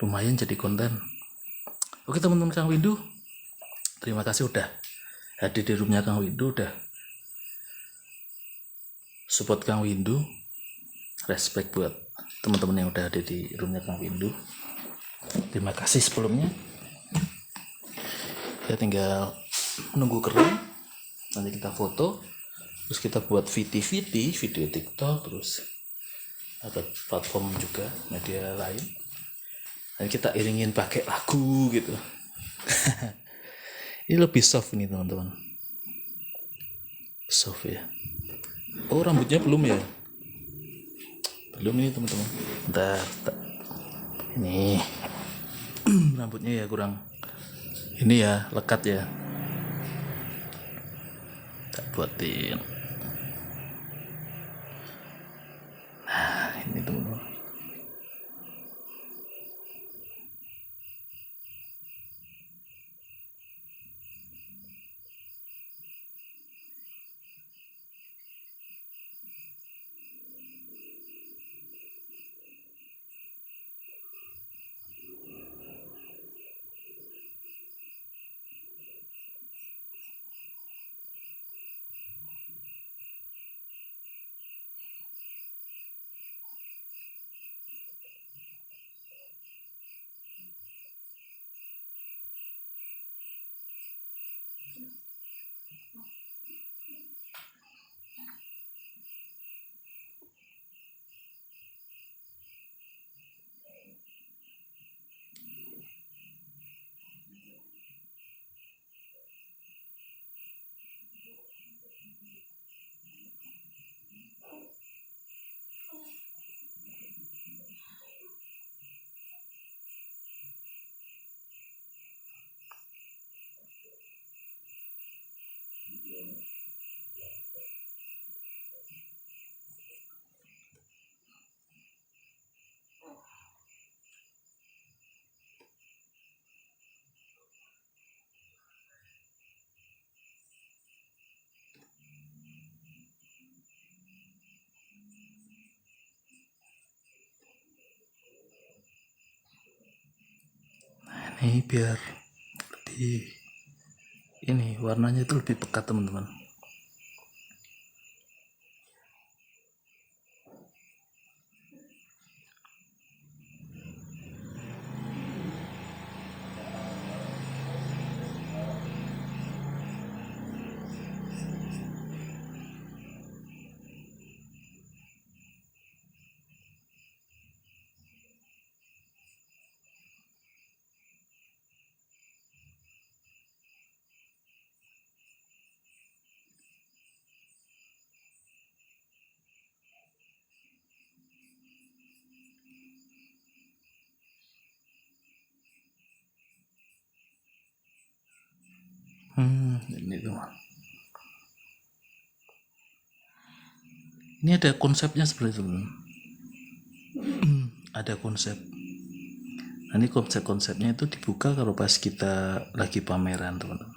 lumayan jadi konten. Oke teman-teman Kang Windu, terima kasih udah hadir di roomnya Kang Windu, udah support Kang Windu. Respect buat teman-teman yang udah ada di roomnya Kang Windu, terima kasih sebelumnya. Ya tinggal menunggu kering, nanti kita foto, terus kita buat video TikTok, terus ada platform juga media lain, dan kita iringin pakai lagu gitu. Ini lebih soft nih teman-teman. soft ya. Oh, rambutnya belum ya? Belum ini teman-teman. Bentar. Ini rambutnya ya kurang. Ini ya lekat ya. Tak buatin. Nah, ini teman-teman. Ini biar lebih ini warnanya itu lebih pekat teman-teman. Ini teman. Ini ada konsepnya sebenarnya teman. Ada konsep. Nah, ini konsepnya itu dibuka kalau pas kita lagi pameran teman-teman.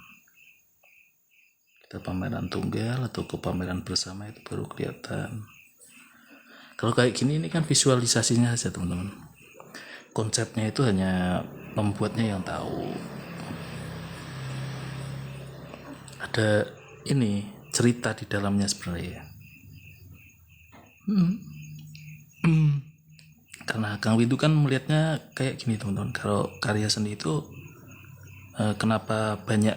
Kita pameran tunggal atau ke pameran bersama itu baru kelihatan. Kalau kayak gini ini kan visualisasinya saja teman-teman. Konsepnya itu hanya pembuatnya yang tahu. Ada ini cerita di dalamnya sebenarnya. Karena Kang Windu kan melihatnya kayak gini teman-teman. Kalau karya seni itu kenapa banyak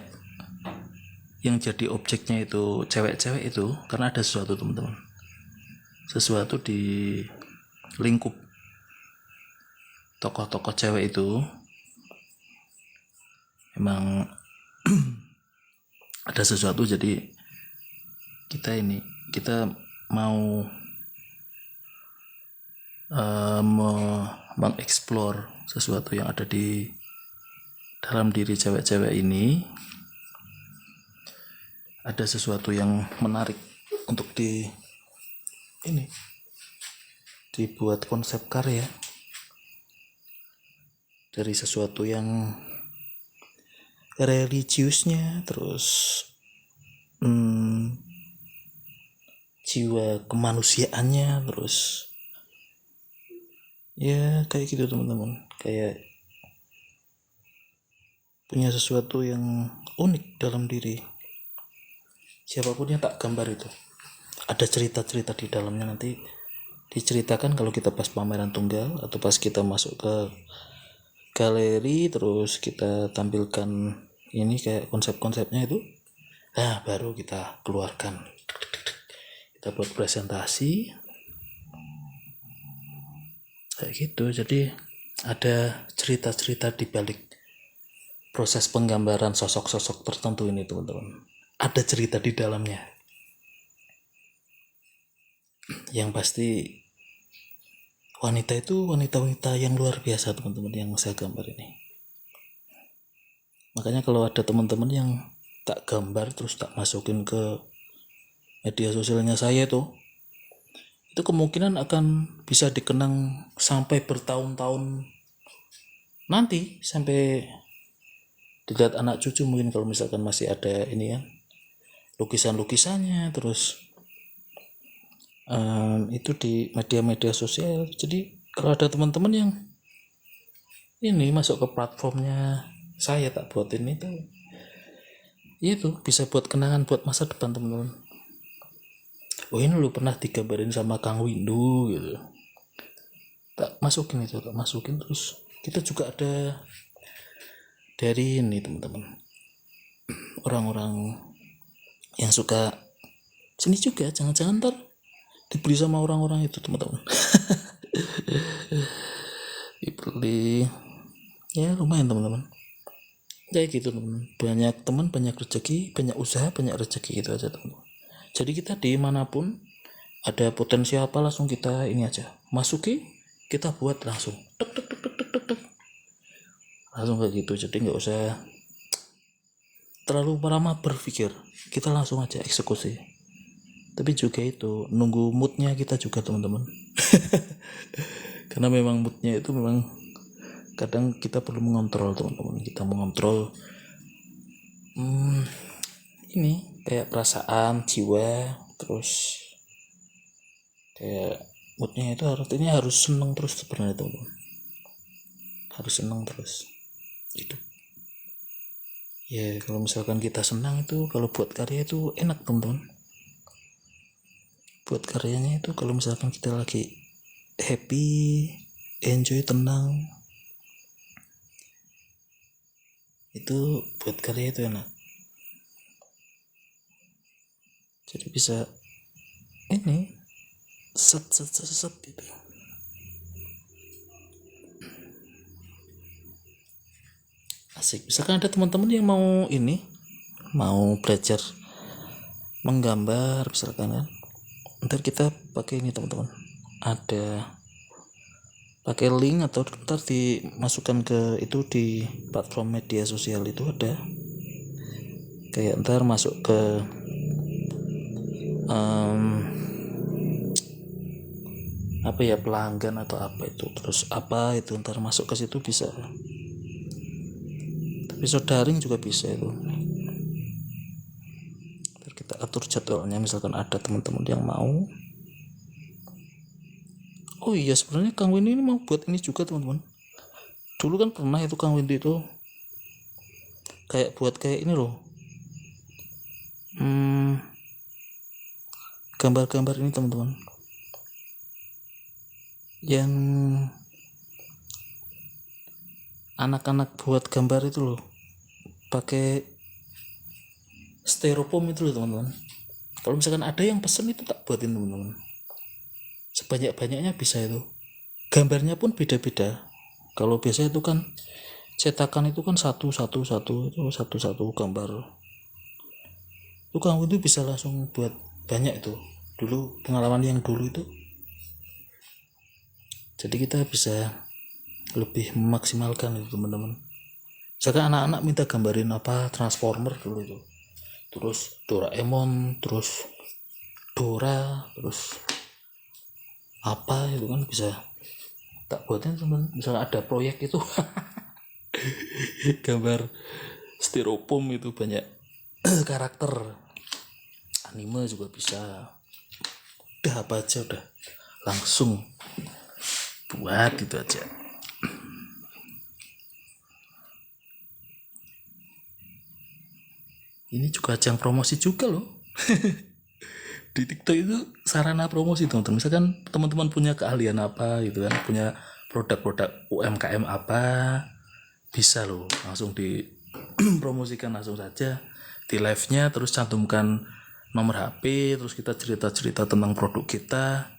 yang jadi objeknya itu cewek-cewek itu karena ada sesuatu teman-teman. Sesuatu di lingkup tokoh-tokoh cewek itu memang ada sesuatu, jadi kita mau mengeksplor sesuatu yang ada di dalam diri cewek-cewek ini. Ada sesuatu yang menarik untuk dibuat konsep karya dari sesuatu yang religiusnya, terus jiwa kemanusiaannya, terus ya kayak gitu teman-teman, kayak punya sesuatu yang unik dalam diri siapapun yang tak gambar itu. Ada cerita-cerita di dalamnya, nanti diceritakan kalau kita pas pameran tunggal atau pas kita masuk ke galeri terus kita tampilkan ini kayak konsep-konsepnya itu, nah baru kita keluarkan, kita buat presentasi kayak gitu. Jadi ada cerita-cerita di balik proses penggambaran sosok-sosok tertentu ini teman-teman, ada cerita di dalamnya. Yang pasti wanita itu wanita-wanita yang luar biasa teman-teman yang saya gambar ini. Makanya kalau ada teman-teman yang tak gambar terus tak masukin ke media sosialnya saya tuh, itu kemungkinan akan bisa dikenang sampai bertahun-tahun nanti, sampai dilihat anak cucu mungkin kalau misalkan masih ada ini ya, lukisan-lukisannya terus itu di media-media sosial. Jadi kalau ada teman-teman yang ini masuk ke platformnya saya tak buatin itu bisa buat kenangan buat masa depan teman-teman. Oh ini lu pernah digambarin sama Kang Windu gitu, tak masukin terus. Kita juga ada dari ini teman-teman, orang-orang yang suka sini juga, jangan-jangan ntar dibeli sama orang-orang itu teman-teman. Dibeli ya lumayan teman-teman, kayak gitu teman. Banyak teman banyak rezeki, banyak usaha banyak rezeki, gitu aja teman. Jadi kita dimanapun ada potensi apa langsung kita ini aja masuki, kita buat langsung tek tek tek tek tek tek, tek. Langsung kayak gitu. Jadi nggak usah terlalu lama berpikir, kita langsung aja eksekusi. Tapi juga itu nunggu moodnya kita juga teman-teman. Karena memang moodnya itu memang kadang kita perlu mengontrol teman-teman. Kita mengontrol ini kayak perasaan jiwa, terus kayak moodnya itu artinya harus seneng terus sebenarnya teman-teman. Harus seneng terus hidup ya. Kalau misalkan kita senang itu, kalau buat karya itu enak teman-teman. Buat karyanya itu kalau misalkan kita lagi happy, enjoy, tenang, itu buat karya itu enak. Jadi bisa ini set gitu. Asik. Misalkan ada teman-teman yang mau belajar menggambar misalkan kan, ntar kita pakai ini teman-teman, ada pakai link atau ntar dimasukkan ke itu di platform media sosial itu, ada kayak ntar masuk ke apa ya, pelanggan atau apa itu, terus apa itu ntar masuk ke situ bisa. Tapi daring juga bisa itu. Ntar kita atur jadwalnya, misalkan ada teman-teman yang mau. Oh iya, sebenarnya Kang Windu ini mau buat ini juga teman-teman. Dulu kan pernah itu Kang Windu itu kayak buat kayak ini loh, gambar-gambar ini teman-teman, yang anak-anak buat gambar itu loh, pakai styrofoam itu loh teman-teman. Kalau misalkan ada yang pesen itu tak buatin teman-teman, sebanyak-banyaknya bisa itu. Gambarnya pun beda-beda. Kalau biasa itu kan cetakan itu kan satu gambar. Itu kamu itu bisa langsung buat banyak itu. Dulu pengalaman yang dulu itu. Jadi kita bisa lebih memaksimalkan itu teman-teman. Misalkan anak-anak minta gambarin apa, Transformer dulu itu, terus Doraemon, terus Dora, terus apa itu kan bisa tak buatnya teman. Misalnya ada proyek itu gambar styrofoam itu banyak karakter anime juga bisa. Udah apa aja udah langsung buat gitu aja. Ini juga ajang promosi juga loh. Di TikTok itu sarana promosi teman-teman. Misalkan teman-teman punya keahlian apa gitu kan, punya produk-produk UMKM apa, bisa loh langsung dipromosikan langsung saja di live-nya, terus cantumkan nomor HP, terus kita cerita-cerita tentang produk kita,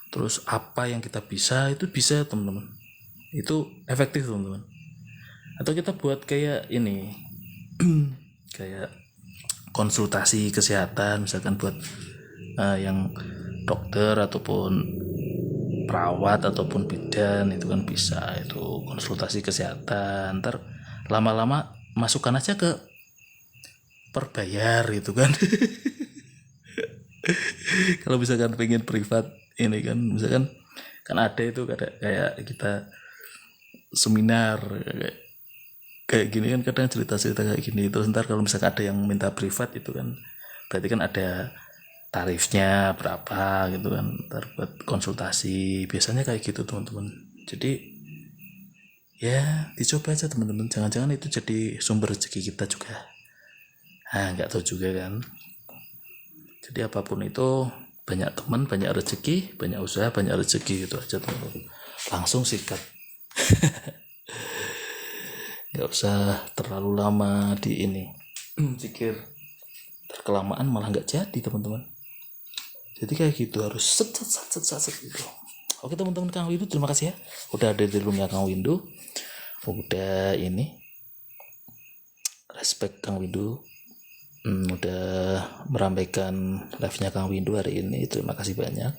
terus apa yang kita bisa, itu bisa teman-teman. Itu efektif teman-teman. Atau kita buat kayak ini kayak konsultasi kesehatan misalkan buat yang dokter ataupun perawat ataupun bidan itu kan bisa itu konsultasi kesehatan. Ntar lama-lama masukkan aja ke perbayar gitu kan. Kalau misalkan pengen privat ini kan misalkan kan ada itu kayak kita seminar kayak gini kan kadang cerita-cerita kayak gini terus ntar kalau misalkan ada yang minta privat itu kan berarti kan ada tarifnya berapa gitu kan ntar buat konsultasi biasanya kayak gitu teman-teman. Jadi ya dicoba aja teman-teman, jangan-jangan itu jadi sumber rezeki kita juga. Nggak tahu juga kan. Jadi apapun itu banyak teman banyak rezeki, banyak usaha banyak rezeki, gitu aja teman-teman. Langsung sikat. Nggak usah terlalu lama di ini pikir, terkelamaan malah nggak jadi teman-teman. Jadi kayak gitu harus set gitu. Oke teman-teman, Kang Windu terima kasih ya udah ada di roomnya Kang Windu, udah ini respect Kang Windu, udah meramaikan live-nya Kang Windu hari ini, terima kasih banyak.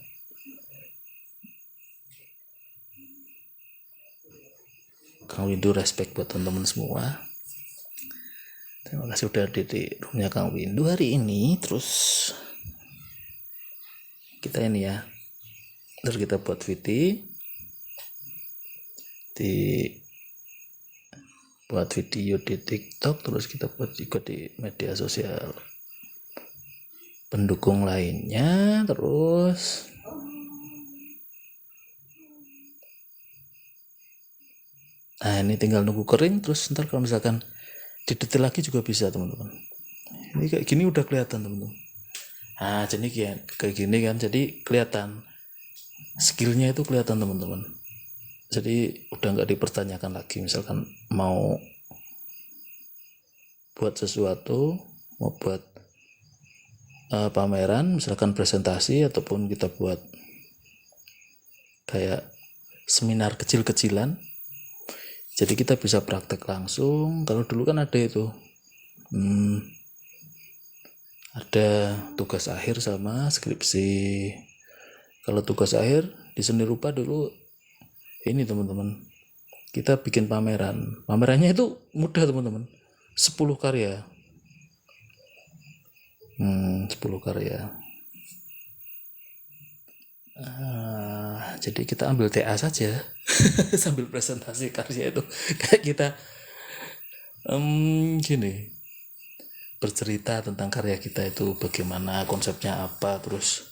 Kang Windu respect buat teman-teman semua. Terima kasih udah ada di roomnya Kang Windu hari ini. Terus kita ini ya, terus kita buat video di TikTok, terus kita buat juga di media sosial pendukung lainnya. Terus ini tinggal nunggu kering. Terus ntar kalau misalkan didetail lagi juga bisa teman-teman. Ini kayak gini udah kelihatan teman-teman. Jadi kayak gini kan, jadi kelihatan skillnya itu kelihatan teman-teman. Jadi udah nggak dipertanyakan lagi. Misalkan mau buat sesuatu, mau buat pameran, misalkan presentasi ataupun kita buat kayak seminar kecil-kecilan. Jadi kita bisa praktek langsung. Kalau dulu kan ada itu, ada tugas akhir sama skripsi. Kalau tugas akhir di seni rupa dulu ini teman-teman, kita bikin pamerannya itu mudah teman-teman, 10 karya. 10 karya. Jadi kita ambil TA saja sambil presentasi karya itu kayak kita gini, bercerita tentang karya kita itu bagaimana, konsepnya apa, terus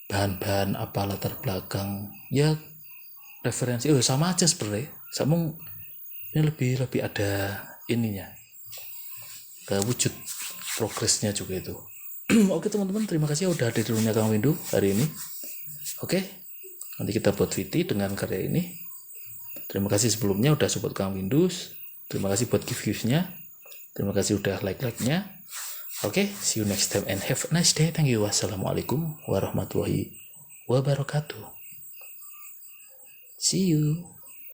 bahan-bahan apa, latar belakang ya, referensi sama aja sebenarnya. Sama ini lebih ada ininya, ke wujud progresnya juga itu. Oke teman-teman, terima kasih udah ada di rumahnya Kang Windu hari ini. Oke, nanti kita buat video dengan karya ini. Terima kasih sebelumnya udah support Kang Windu. Terima kasih buat gift-giftnya. Terima kasih udah like-nya. Oke, see you next time and have a nice day. Thank you. Wassalamualaikum warahmatullahi wabarakatuh. See you.